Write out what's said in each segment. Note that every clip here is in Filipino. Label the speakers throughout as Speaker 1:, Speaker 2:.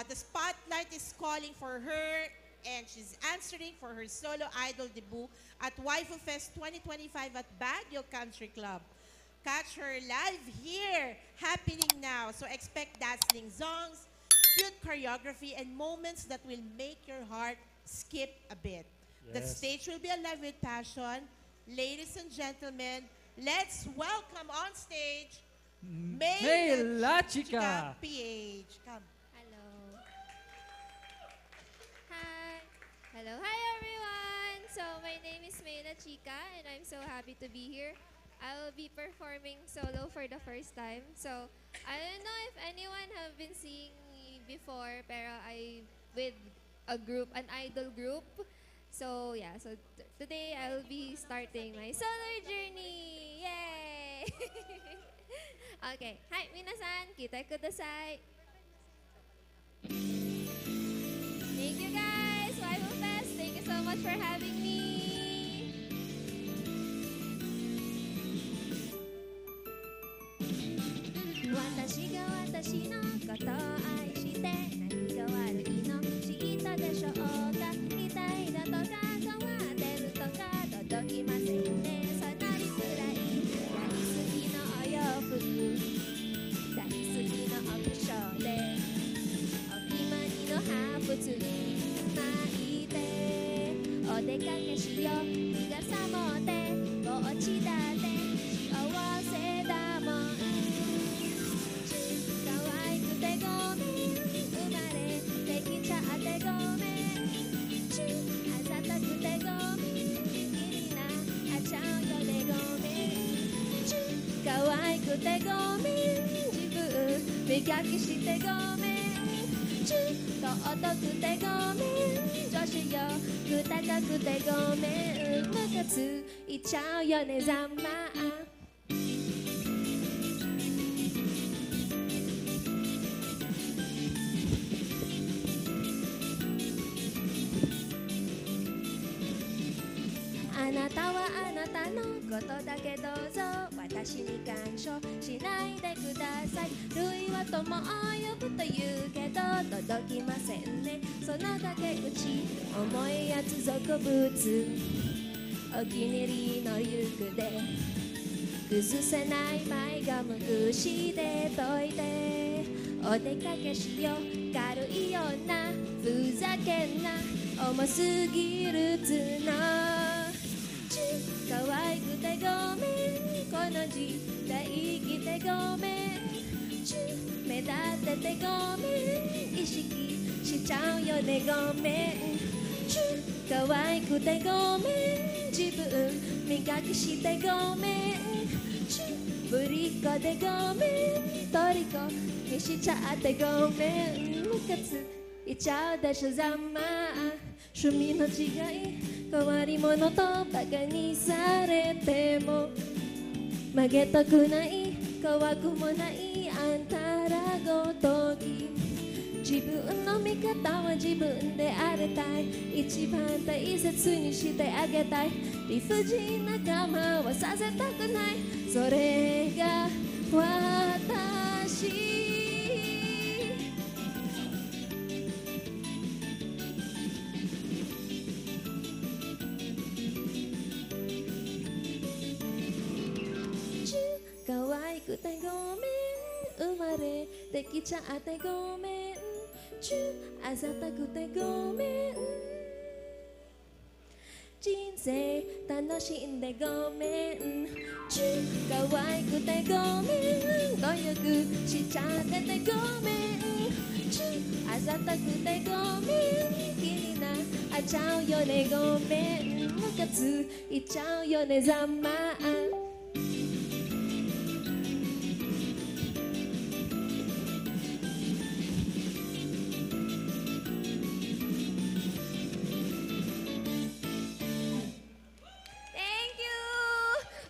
Speaker 1: The spotlight is calling for her and she's answering for her solo idol debut at Waifu Fest 2025 at Baguio Country Club. Catch her live here, happening now. So expect dazzling songs, cute choreography, and moments that will make your heart skip a bit. The
Speaker 2: Yes.
Speaker 1: stage will be alive with passion. Ladies and gentlemen, let's welcome on stage
Speaker 2: May Lachika.
Speaker 1: PH. Come.
Speaker 3: Hello. Hi. Hello. Hi, everyone. So, my name is Mayla Chica, and I'm so happy to be here. I will be performing solo for the first time. So, I don't know if anyone have been seeing me before, pero I with a group, an idol group. So, yeah. So, today I will be starting my solo journey. Yay! Okay. Hi, minasan. Kita kudasai. Thank you guys. Waifu Fest. Thank you so much for having me. 私が私のことを愛して何が悪いの知ったでしょうか痛いだとか変わってるとか届きませんねそのリプライ大好きのお洋服大好きのオプションでお決まりのハーフツに巻いてお出かけしよう日傘持ってこっちだって幸せだもん可愛くてごめん生まれてきちゃってごめんあざとくてごめん気になっちゃうよねごめん可愛くてごめん自分磨きしてごめん尊くてごめん女子よく高くてごめんムカついちゃうよねざまああなたはあなたのことだけどうぞ私に干渉しないでください類は友を呼ぶと言うけど届きませんねその崖口重いやつ俗物お気に入りのリュックで崩せない前髪くしで解いてお出かけしよう軽いようなふざけんな重すぎる綱可愛くてごめんこの時代生きてごめん目立っててごめん意識しちゃうよねごめん可愛くてごめん自分磨きしてごめんぶりっ子でごめん虜にしちゃってごめんムカついちゃうでしょざま趣味の違い変わり者とバカにされても曲げたくない怖くもないあんたらごとき自分の味方は自分でありたい一番大切にしてあげたい理不尽な我慢はさせたくないそれが私可愛くてごめん生まれてきちゃってごめんあざたくてごめん人生楽しんでごめん可愛くてごめん努力しちゃっててごめんあざたくてごめん気になっちゃうよねごめんムカついちゃうよねざまあ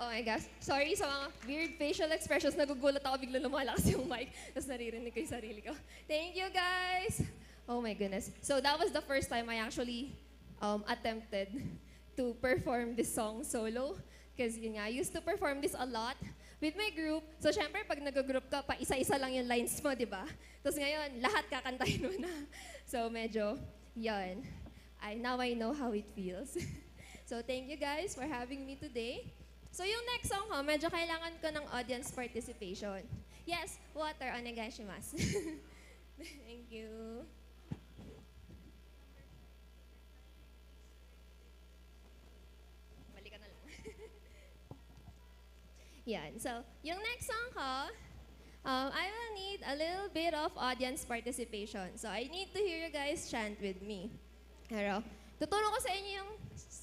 Speaker 3: Oh my gosh. Sorry sa mga weird facial expressions. Nagugulat ako bigla lumalakas yung mic. Tapos naririnig ko yung sarili ko. Thank you, guys. Oh my goodness. So that was the first time I actually attempted to perform this song solo. Because yun nga, I used to perform this a lot. with my group. So, syempre, pag nag-group ka, pa isa-isa lang yung lines mo, di ba? Tapos ngayon, lahat kakantahin mo na. So, medyo, yun. Now I know how it feels. So, thank you guys for having me today. So, yung next song ko, medyo kailangan ko ng audience participation. Yes, water, onegaishimasu. Thank you. Balik ka na lang. Yan. So, yung next song ko, I will need a little bit of audience participation. So, I need to hear you guys chant with me. Pero, tuturo ko sa inyo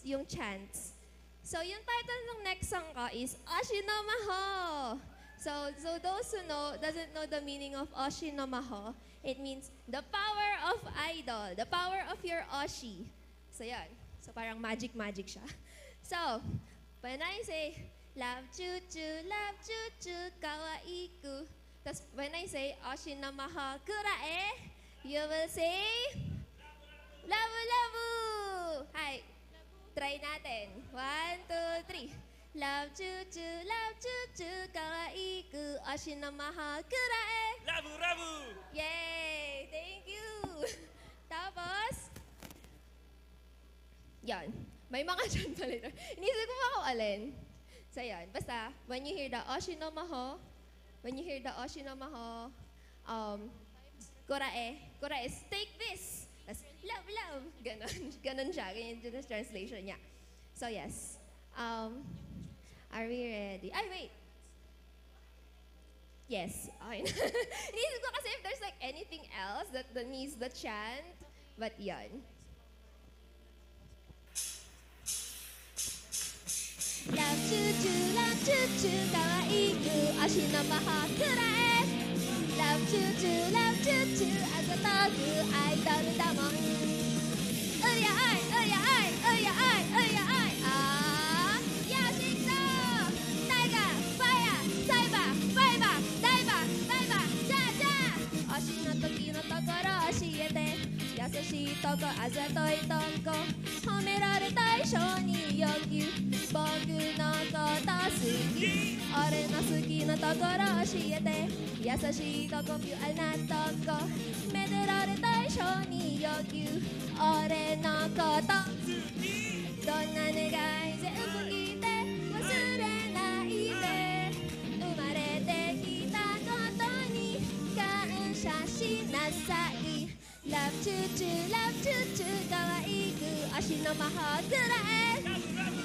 Speaker 3: yung chants. So, yung title ng next song ko is Oshinomaho. So those who doesn't know the meaning of Oshinomaho, it means the power of idol, the power of your Oshi. So, yan. So, parang magic siya. So, when I say, love chuchu, kawaiku. Tapos, when I say, Oshinomaho kurae, you will say, labu. Hi. Try natin. 1, 2, 3. Love chuchu, kawaiku, Oshinomaho kurae.
Speaker 4: Rabu!
Speaker 3: Yay! Thank you! Tapos, yan. May mga dyan pala ito. Inisip ko ba kung alin? So, yan. Basta, when you hear the Oshinomaho, kurae is take this. That's love. Ganon siya. Ganyan yung translation niya. So, yes. Are we ready? Ay, wait. Yes. Okay. Inisip ko kasi if there's like anything else that needs the chant. But yan. Love chuchu, kawaiku, Oshinomaho kurae. Love chuchu, agotogu, idol damon. Uya ai. Yashiko! Tiger! Fire! Cyber! Diver! Ja! Oshi no toki no tokoro oshiete. Yasashii toko, azatoi toko. Homeraretai shou ni yoku. Boku no koto suki. Ore no suki no tokoro oshiete. Yasashii toko, pure na toko. Mederaretai shou ni yoku. Ore no koto suki. どんな願い全部聞いて忘れないで生まれてきたことに感謝しなさい Love chuchu かわいくOshinomahoくらえ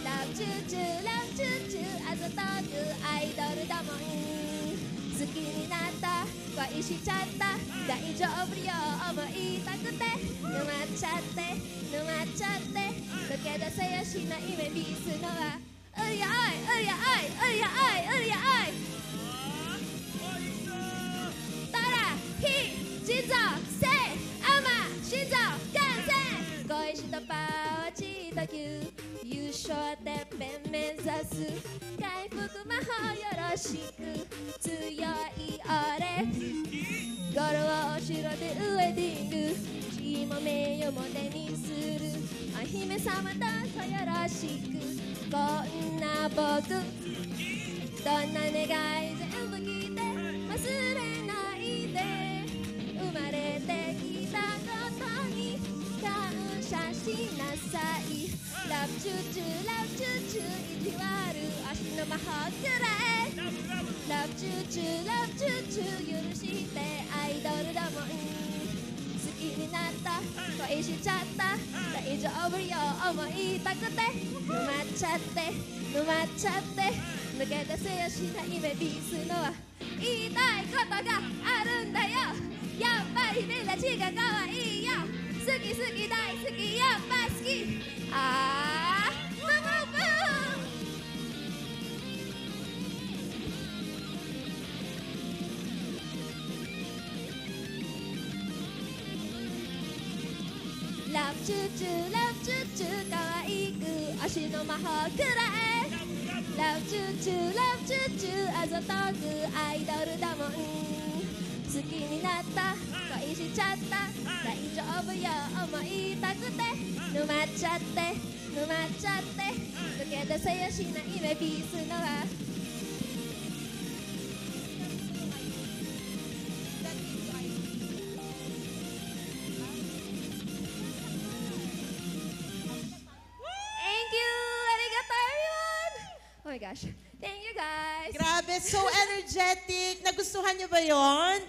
Speaker 3: Love chuchu あざとくアイドルだもん好きになった恋しちゃった大丈夫よ思いたくて沼っちゃって抜け出せやしないメビースのはうやあいたらひ心臓せ甘心臓完成恋したパワーチータ級優勝てっぺん目指す回復魔法よろしく強い俺ゴロはお城でウェディング地位も名誉も手にするお姫様どうぞよろしくこんな僕どんな願い全部聞いて忘れないで生まれてきたことに感謝しなさい Love chuchu 意地悪Oshinomahoくらえ Love chuchu 許してアイドルだもん好きになった恋しちゃった大丈夫よ思いたくて沼っちゃって抜け出せやしないベビースのは言いたいことがあるんだよやっぱり目立ちが可愛いよ好き大好きやっぱ好きあーブーブーブーLove chuchu かわいくOshinomahoくらえ Love chuchu あざとくアイドルだもん好きになった恋しちゃった大丈夫よ思いたくて沼っちゃって抜け出せやしないメビースのは gosh. Thank you, guys.
Speaker 1: Grabe, so energetic. Nagustuhan niyo ba yon?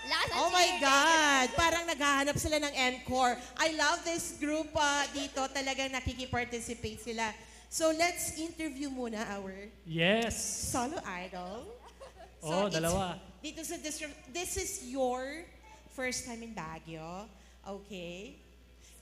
Speaker 3: Lakas ng
Speaker 1: Oh my
Speaker 3: cheer.
Speaker 1: God! Parang naghahanap sila ng encore. I love this group dito. Talagang nakiki-participate sila. So let's interview muna our
Speaker 2: Yes.
Speaker 1: solo idol.
Speaker 2: Oh, dalawa.
Speaker 1: Dito sa district, this is your first time in Baguio. Okay.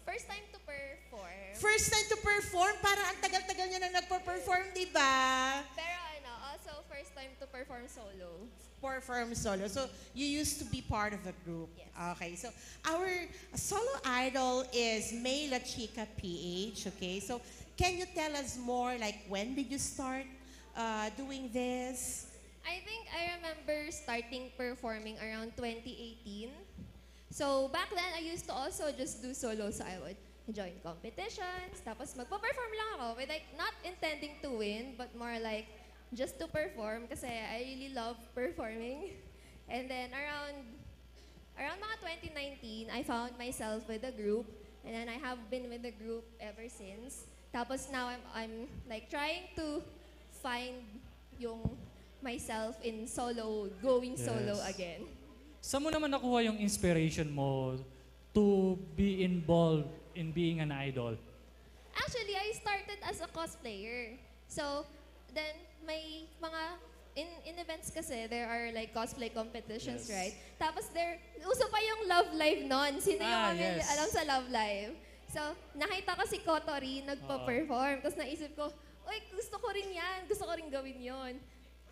Speaker 3: First time to perform.
Speaker 1: First time to perform, parang ang tagal-tagal niya na nagpo-perform, di ba?
Speaker 3: Pero also first time to perform solo.
Speaker 1: Perform solo. So, you used to be part of a group.
Speaker 3: Yes.
Speaker 1: Okay, so our solo idol is May La Chica PH, okay? So, can you tell us more, like, when did you start doing this?
Speaker 3: I think I remember starting performing around 2018. So back then, I used to also just do solo. So I would join competitions, tapos magpo-perform lang ako with like not intending to win, but more like just to perform kasi I really love performing. And then around mga 2019, I found myself with a group, and then I have been with the group ever since. Tapos now I'm like trying to find yung myself in solo, going solo
Speaker 2: Yes.
Speaker 3: again.
Speaker 2: Saan mo naman nakuha yung inspiration mo to be involved in being an idol?
Speaker 3: Actually, I started as a cosplayer. So, then may mga in events kasi there are like cosplay competitions,
Speaker 2: Yes.
Speaker 3: right? Tapos uso pa yung Love Live noon. Sino yung
Speaker 2: yes.
Speaker 3: alam sa Love Live? So, nakita ko si Kotori nagpa-perform. Tapos naisip ko, uy, gusto ko rin yan. Gusto ko rin gawin yon.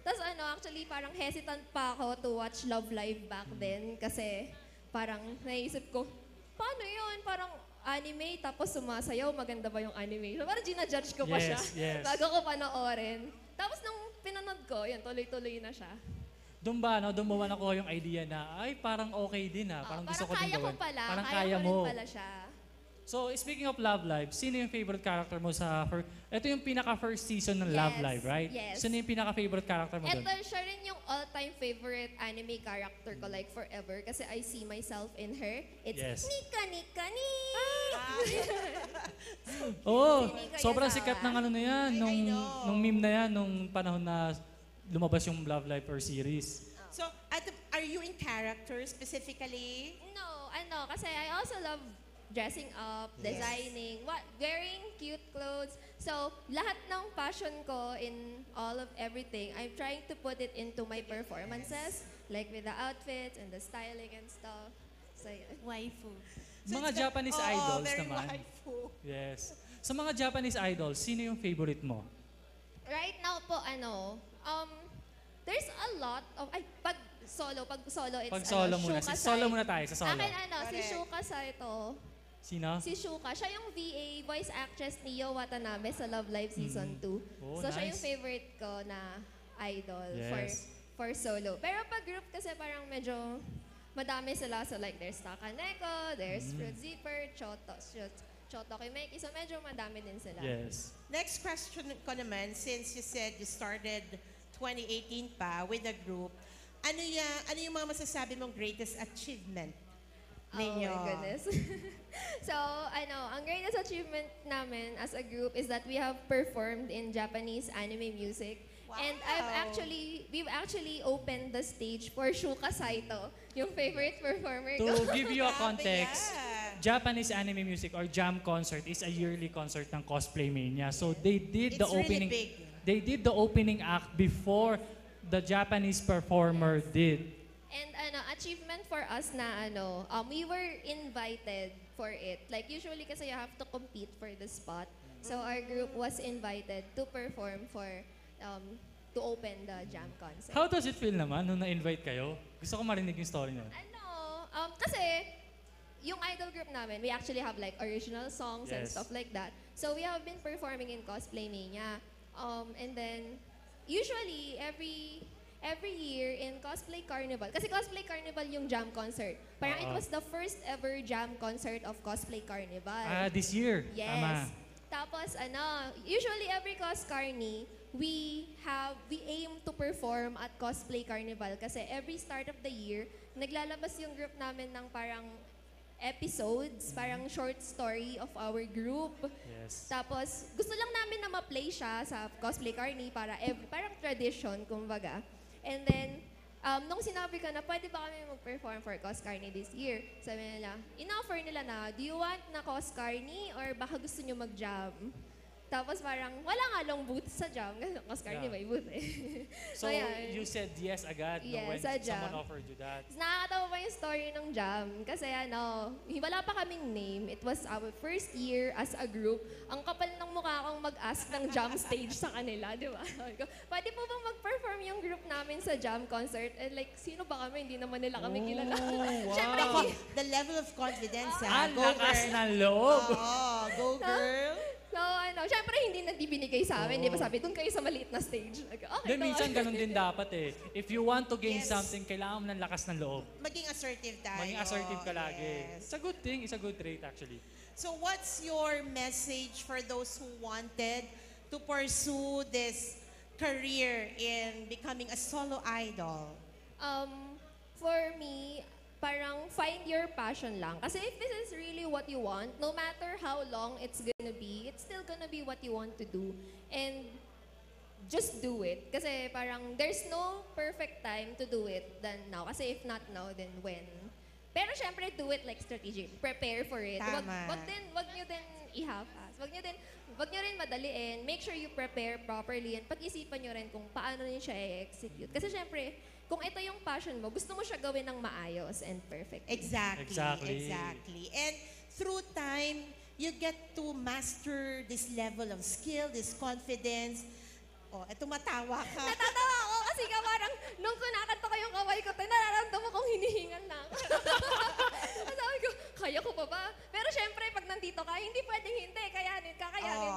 Speaker 3: Tapos actually parang hesitant pa ako to watch Love Live back then kasi parang naisip ko, paano yun? Parang anime tapos sumasayaw, maganda ba yung anime? So parang ginajudge ko pa siya
Speaker 2: Yes.
Speaker 3: bago ko panoorin. Tapos nung pinanood ko, yun, tuloy-tuloy na siya.
Speaker 2: Doon ba nakuha yung idea na, ay, parang okay din parang gusto ko din
Speaker 3: kaya ko
Speaker 2: gawin.
Speaker 3: pala,
Speaker 2: Parang
Speaker 3: kaya
Speaker 2: kaya
Speaker 3: ko
Speaker 2: mo.
Speaker 3: rin pala siya.
Speaker 2: So, speaking of Love Live, sino yung favorite character mo sa ito yung pinaka-first season ng Love
Speaker 3: Yes,
Speaker 2: Live, right?
Speaker 3: yes.
Speaker 2: Sino yung pinaka-favorite character mo doon?
Speaker 3: Ito, siya rin yung all-time favorite anime character ko, like forever, kasi I see myself in her. It's
Speaker 2: Yes.
Speaker 3: Nika Nika ni!
Speaker 2: Oo,
Speaker 3: Sino
Speaker 2: sobrang
Speaker 3: kaya
Speaker 2: sikat
Speaker 3: tawa?
Speaker 2: ng ano na yan,
Speaker 1: I know.
Speaker 2: nung meme na yan, nung panahon na lumabas yung Love Live or series.
Speaker 1: So, are you in character specifically?
Speaker 3: No, kasi I also love dressing up,
Speaker 1: Yes.
Speaker 3: designing, wearing cute clothes. So, lahat ng passion ko in all of everything, I'm trying to put it into my performances, like with the outfits and the styling and stuff. So, yun.
Speaker 1: Waifu.
Speaker 2: Mga Japanese idols
Speaker 1: very
Speaker 2: naman.
Speaker 1: waifu.
Speaker 2: Yes. Sa mga Japanese idols, sino yung favorite mo?
Speaker 3: Right now po, there's a lot of, pag solo, it's
Speaker 2: Pag solo muna.
Speaker 3: Shuka
Speaker 2: Solo
Speaker 3: Sai.
Speaker 2: muna tayo sa solo.
Speaker 3: Akin si
Speaker 1: Correct.
Speaker 3: Shuka Saito.
Speaker 2: Sino?
Speaker 3: Si Shuka, siya yung VA, voice actress ni Yo Watanabe sa Love Live Season 2.
Speaker 2: Oh,
Speaker 3: So siya yung
Speaker 2: nice.
Speaker 3: favorite ko na idol
Speaker 2: Yes.
Speaker 3: for solo. Pero pag group kasi parang medyo madami sila. So like there's Takaneko, there's Fruit Zipper, Choto Kimeki. So medyo madami din sila.
Speaker 2: Yes.
Speaker 1: Next question ko naman, since you said you started 2018 pa with a group, ano yung mga masasabi mong greatest achievement ninyo?
Speaker 3: Oh my goodness. So, ang greatest achievement namin as a group is that we have performed in Japanese anime music.
Speaker 1: Wow.
Speaker 3: And we've actually opened the stage for Shuka Saito, yung favorite performer ko.
Speaker 2: To give you a
Speaker 1: Grabe
Speaker 2: context,
Speaker 1: yan.
Speaker 2: Japanese anime music or Jam Concert is a yearly concert ng Cosplay Mania. So they did the
Speaker 1: It's really
Speaker 2: opening
Speaker 1: big.
Speaker 2: They did the opening act before the Japanese performer did.
Speaker 3: And achievement for us na we were invited for it. Like usually kasi you have to compete for the spot. So our group was invited to perform to open the Jam concert.
Speaker 2: How does it feel naman nung na-invite kayo? Gusto ko marinig yung story niyo.
Speaker 3: Kasi yung idol group namin, we actually have like original songs and
Speaker 2: Yes.
Speaker 3: stuff like that. So we have been performing in Cosplay Mania. And then usually every year in Cosplay Carnival, kasi Cosplay Carnival yung Jam concert. Parang it was the first ever Jam concert of Cosplay Carnival.
Speaker 2: This year.
Speaker 3: Yes.
Speaker 2: Tama.
Speaker 3: Tapos usually every Cos Carni, we aim to perform at Cosplay Carnival kasi every start of the year, naglalabas yung group namin ng parang episodes, parang short story of our group.
Speaker 2: Yes.
Speaker 3: Tapos, gusto lang namin na ma-play siya sa Cosplay Carney para parang tradition, kumbaga. And then, nung sinabi ko na pwede ba kami mag-perform for Cos Carney this year, sabi nila, in-offer nila na, do you want na Cos Carney or baka gusto nyo mag-jam? Tapos parang, wala nga lang booth sa jam. Kasi Cos Carney
Speaker 2: Yeah.
Speaker 3: may booth eh.
Speaker 2: So,
Speaker 3: ayan.
Speaker 2: you said yes agad no,
Speaker 3: Yes,
Speaker 2: when
Speaker 3: sa jam.
Speaker 2: someone offered you that.
Speaker 3: Nakakatawa pa yung story ng jam. Kasi wala pa kaming name. It was our first year as a group. Ang kapal ng mukha kong mag-ask ng jam stage sa kanila, di ba? Sabi ko, pwede po bang mag-perform yung group namin sa jam concert? And like, sino ba kami? Hindi naman nila kami kilala.
Speaker 2: wow.
Speaker 3: Siyempre,
Speaker 1: The level of confidence,
Speaker 2: Ang
Speaker 1: Go,
Speaker 2: lakas
Speaker 1: girl.
Speaker 2: ng loob.
Speaker 1: Oo, go, girl.
Speaker 3: so, syempre hindi na binigay sa amin. Di ba sabi, doon kayo sa maliit na stage. Like, okay,
Speaker 2: Then minsan ganun din dapat eh. If you want to gain
Speaker 1: Yes.
Speaker 2: something, kailangan mo ng lakas ng loob.
Speaker 1: Maging assertive tayo.
Speaker 2: Maging assertive ka lagi.
Speaker 1: Yes.
Speaker 2: It's a good thing. It's a good trait actually.
Speaker 1: So what's your message for those who wanted to pursue this career in becoming a solo idol?
Speaker 3: For me, parang find your passion lang. Kasi if this is really what you want, no matter how long it's gonna be, it's still gonna be what you want to do. And just do it. Kasi parang there's no perfect time to do it than now. Kasi if not now, then when? Pero syempre, do it like strategic. Prepare for it.
Speaker 1: Tama.
Speaker 3: Wag nyo din i-half-ass. Wag nyo rin madaliin. Make sure you prepare properly and pag-isipan nyo rin kung paano nyo siya i-execute. Kasi syempre, kung ito yung passion mo, gusto mo siya gawin ng maayos and perfect.
Speaker 2: Exactly.
Speaker 1: And through time, you get to master this level of skill, this confidence. Oh, eto matawa ka.
Speaker 3: Natatawa ako kasi ka parang nung kunakanta ko yung kamay ko, nararamdaman kong hinihingal na ako. Sabi ko, kaya ko pa ba? Pero syempre, pag nandito ka, hindi pwedeng hindi. Kakayanin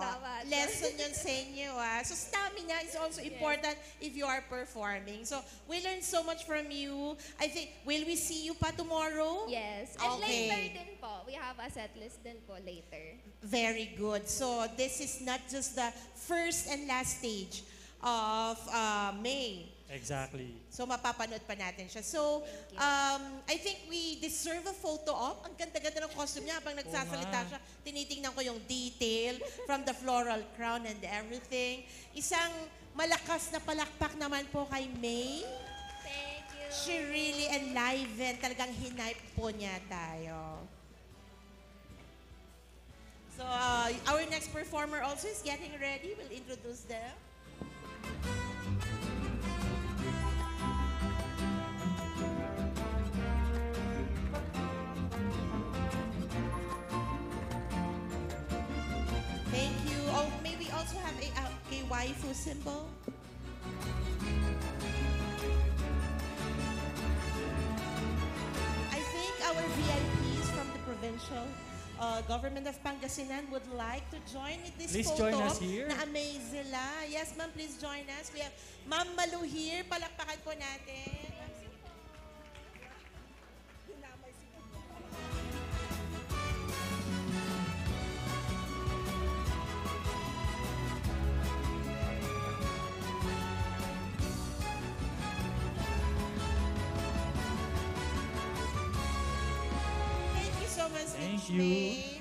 Speaker 3: dapat.
Speaker 1: Lesson yun sa inyo, ah. So stamina is also important if you are performing. So we learned so much from you. I think, will we see you pa tomorrow?
Speaker 3: Yes. And
Speaker 1: Okay.
Speaker 3: later din po, we have a set list din po later.
Speaker 1: Very good. So this is not just the first and last stage of May.
Speaker 2: Exactly.
Speaker 1: So mapapanood pa natin siya. So I think we deserve a photo op. Ang ganda-ganda ng costume niya habang nagsasalita
Speaker 2: nga.
Speaker 1: siya. Tinitingnan ko yung detail from the floral crown and everything. Isang malakas na palakpak naman po kay May.
Speaker 3: Thank you.
Speaker 1: She really enlivened. Talagang hinipe po niya tayo. So, our next performer also is getting ready. We'll introduce them. Thank you. Oh, may we also have a waifu symbol? I think our VIPs from the provincial government of Pangasinan would like to join in this
Speaker 2: Please
Speaker 1: photo
Speaker 2: join us here.
Speaker 1: na amaze sila. Yes, ma'am, please join us. We have Ma'am Malu here. Palakpakan po natin. Thank you so much,
Speaker 2: Thank
Speaker 1: Miss
Speaker 2: you.
Speaker 1: May.